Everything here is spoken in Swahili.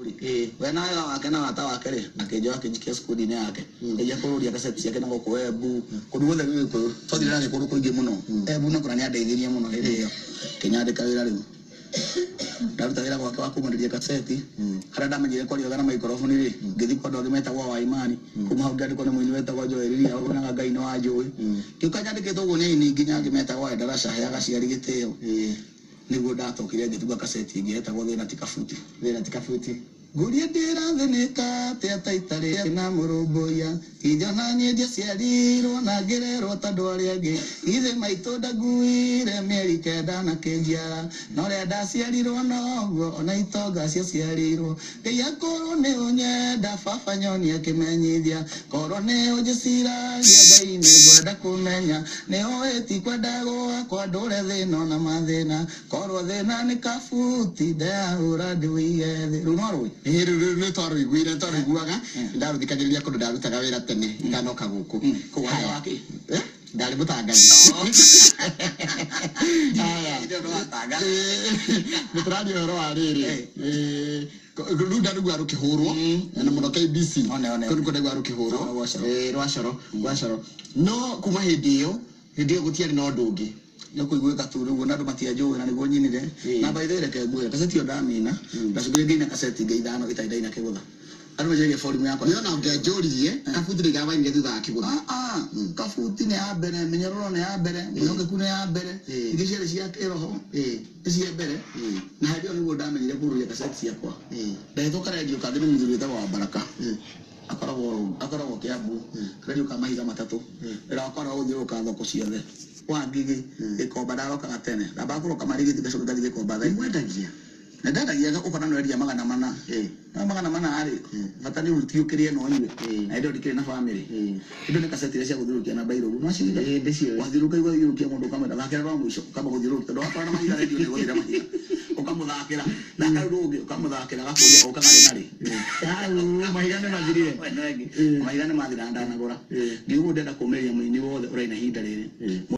we nawe wake na wata wake ri akejo akijikia skudi ne yake eja kurudia kaseti yake na goko webu kuduothe giko tothira na gikuru kuingi muno ebu no kuna ni andeithirie muno hiri iyo kinyandika wira riu ndaruta wira gwake wa kumandiria kaseti hara ndamenyire kwaria na microphone ri ngithi kwa ndogi meta wa imani kuma hau ngari kone mwini weta kwa joeriria ona ngai no ajui kikanyandikitwo gune ini nginya ngimeta wa darasa ya gaciari giteo niguo ndatokire ngituga kaseti ngiheta gwa thina tikafuti guria ndira thinika teta itare na murumboya kijana nie je ciarirwo na ngererwo tandu aria ngi ithe maito ndaguire mieri kenda na kenjiara no ria ndaciarirwo noguo ona itonga cio ciarirwo ngai akorwo ni unyenda baba nyoni akimenyithia korwo ni unjiciragia ngai ni ngwenda kumenya ni oeti kwenda gwakwa ndure thina na mathina korwo thina ni kabuti ndahura ndiwige thi rumarui ne toro igwire toro iguaga ndaruthikagiriria kundu ndarutaga wira tene nganoka guku kuhaya wake ndari mutangani ndio ndo atanga mutrani oro ariri runda rugwa rukihurwo na muno KBC kundu kundu rugwa rukihurwo rwacoro no kuma hindi iyo gutiari no ndungi no kuiguika tu rugo na matia jo na nigo nyinire na baithere ke ngwe kaseti yo damina ndasubire ngina kaseti ngeithano itaindaina kigutha anu meje forum yakwa yo na ngejoririe kafuti ri gaba inge thutha kigutha kafuti ne ya bere menyeroro ne ya bere nyoke kune ya bere igicere cia kiroho cia bere na hadio nigo damenyire buru ya kaseti yakwa ndaithoka radio kadini mzuri wa baraka akarawo kiabu radio kama hiza matatu era akara uthiro ka thoko ciothe wangigi ikomba ndaroka gatene ndabakuro kamarigi tigacoka ngathige komba thai mwendagia na ndadagia ukona no eria magana mana na magana mana ari fatani utiukirie no nywe na ndio dikire na family ndio nikaseti cia guthirukia na bairo no ciga ndio wathiruka igwa yurukia mundu kama ndakira ro mwisho kama guthiruka ndo akora na mahiga radio ni guthira mahiga ukamuthakira na karugi ukamuthakira gakuria ukagari nari mahiga ne mathirire mahiga ne mathira ndanagura ndio ndenda kumeria muini wothe uraina hinda riri